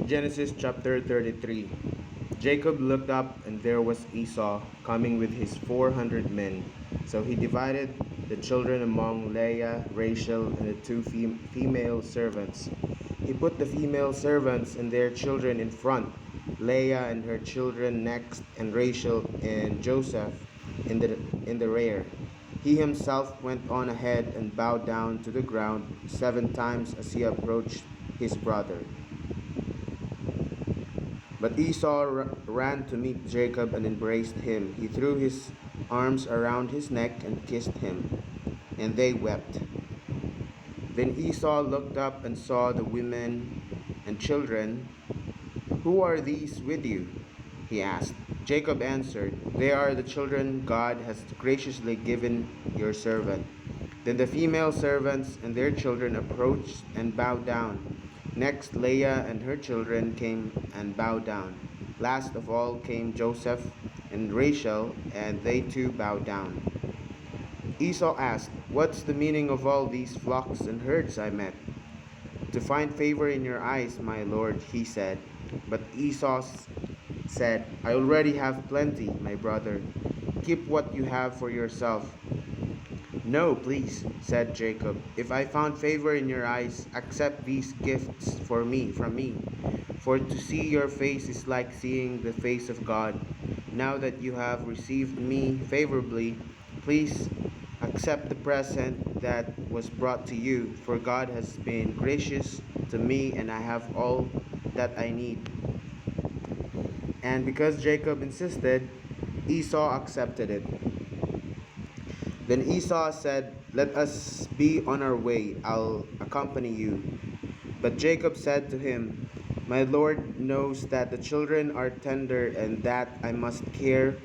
Genesis chapter 33. Jacob looked up, and there was Esau coming with his 400 men. So he divided the children among Leah, Rachel, and the two female servants. He put the female servants and their children in front, Leah and her children next, and Rachel and Joseph in the rear. He himself went on ahead and bowed down to the ground 7 times as he approached his brother. But Esau ran to meet Jacob and embraced him. He threw his arms around his neck and kissed him, and they wept. Then Esau looked up and saw the women and children. "Who are these with you?" he asked. Jacob answered, "They are the children God has graciously given your servant." Then the female servants and their children approached and bowed down. Next, Leah and her children came and bowed down. Last of all came Joseph and Rachel, and they too bowed down. Esau asked, "What's the meaning of all these flocks and herds I met?" "To find favor in your eyes, my lord," he said. But Esau said, "I already have plenty, my brother. Keep what you have for yourself." "No, please," said Jacob. "If I found favor in your eyes, accept these gifts from me. For to see your face is like seeing the face of God. Now that you have received me favorably, please accept the present that was brought to you, for God has been gracious to me and I have all that I need." And because Jacob insisted, Esau accepted it. Then Esau said, "Let us be on our way. I'll accompany you." But Jacob said to him, "My Lord knows that the children are tender and that I must care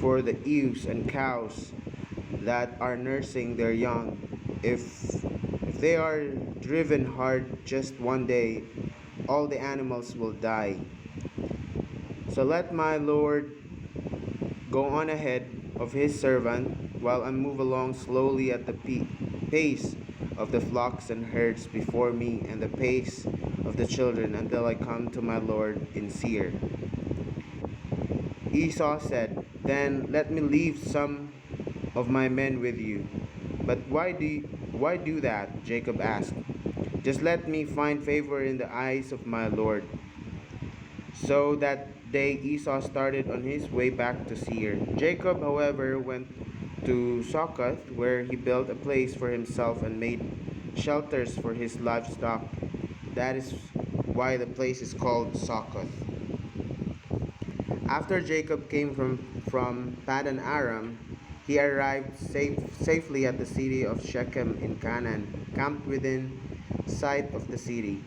for the ewes and cows that are nursing their young. If they are driven hard just one day, all the animals will die. So let my Lord go on ahead of his servant, while I move along slowly at the pace of the flocks and herds before me, and the pace of the children, until I come to my Lord in Seir." Esau said, "Then let me leave some of my men with you." "But why do that?" Jacob asked. "Just let me find favor in the eyes of my Lord." So that day Esau started on his way back to Seir. Jacob, however, went to Succoth, where he built a place for himself and made shelters for his livestock. That is why the place is called Succoth. After Jacob came from Paddan Aram, he arrived safely at the city of Shechem in Canaan, camped within sight of the city.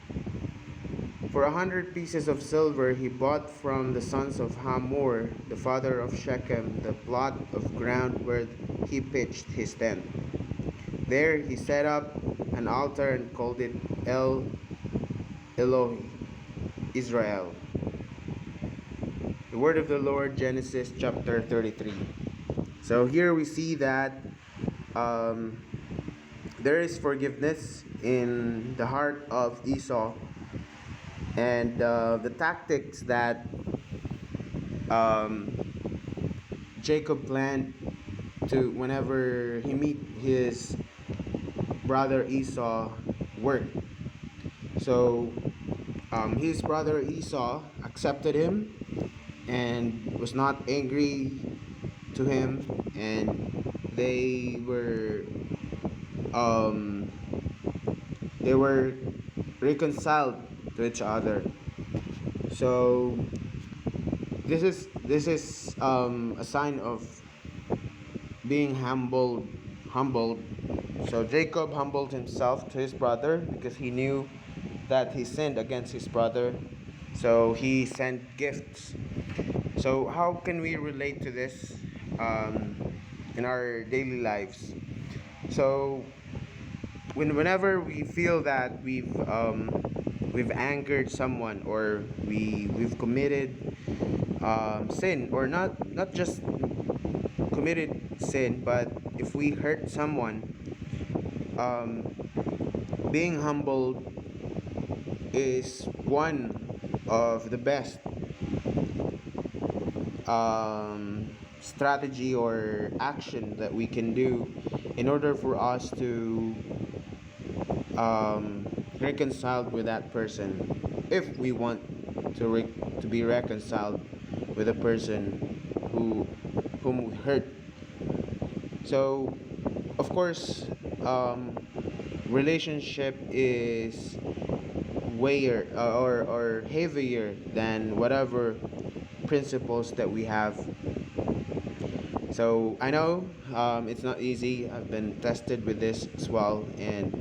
For 100 pieces of silver he bought from the sons of Hamor, the father of Shechem, the plot of ground where he pitched his tent. There he set up an altar and called it El Elohi, Israel. The word of the Lord, Genesis chapter 33. So here we see that there is forgiveness in the heart of Esau, and the tactics that um, Jacob planned to whenever he meet his brother Esau work. So his brother Esau accepted him and was not angry to him, and um, they were reconciled to each other. So this is a sign of being humbled. So Jacob humbled himself to his brother because he knew that he sinned against his brother. So he sent gifts. So how can we relate to this um, in our daily lives? So whenever we feel that we've angered someone, or we've committed sin, or not just committed sin, but if we hurt someone, um, being humbled is one of the best strategy or action that we can do in order for us to reconcile with that person, if we want to be reconciled with a person who whom we hurt. So of course, um, relationship is wayer or heavier than whatever principles that we have. So I know it's not easy. I've been tested with this as well, and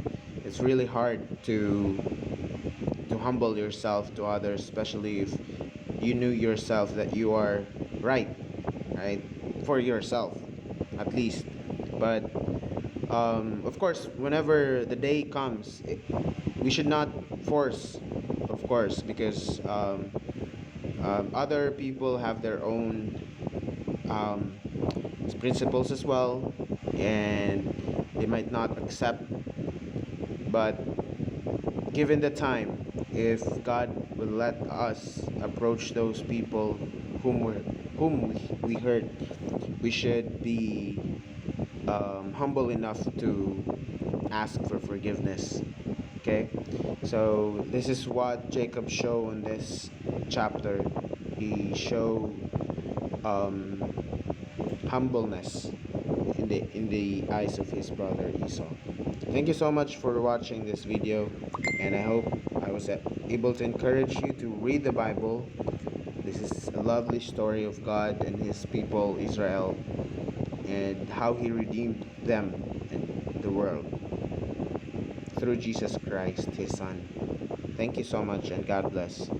it's really hard to humble yourself to others, especially if you knew yourself that you are right, right, for yourself, at least. But of course, whenever the day comes, we should not force, of course, because other people have their own um, principles as well, and they might not accept. But given the time, if God will let us approach those people whom we hurt, we should be humble enough to ask for forgiveness. Okay, so this is what Jacob showed in this chapter. He showed um, humbleness in the eyes of his brother Esau. Thank you so much for watching this video, and I hope I was able to encourage you to read the Bible. This is a lovely story of God and his people Israel, and how he redeemed them and the world through Jesus Christ, his son. Thank you so much, and God bless.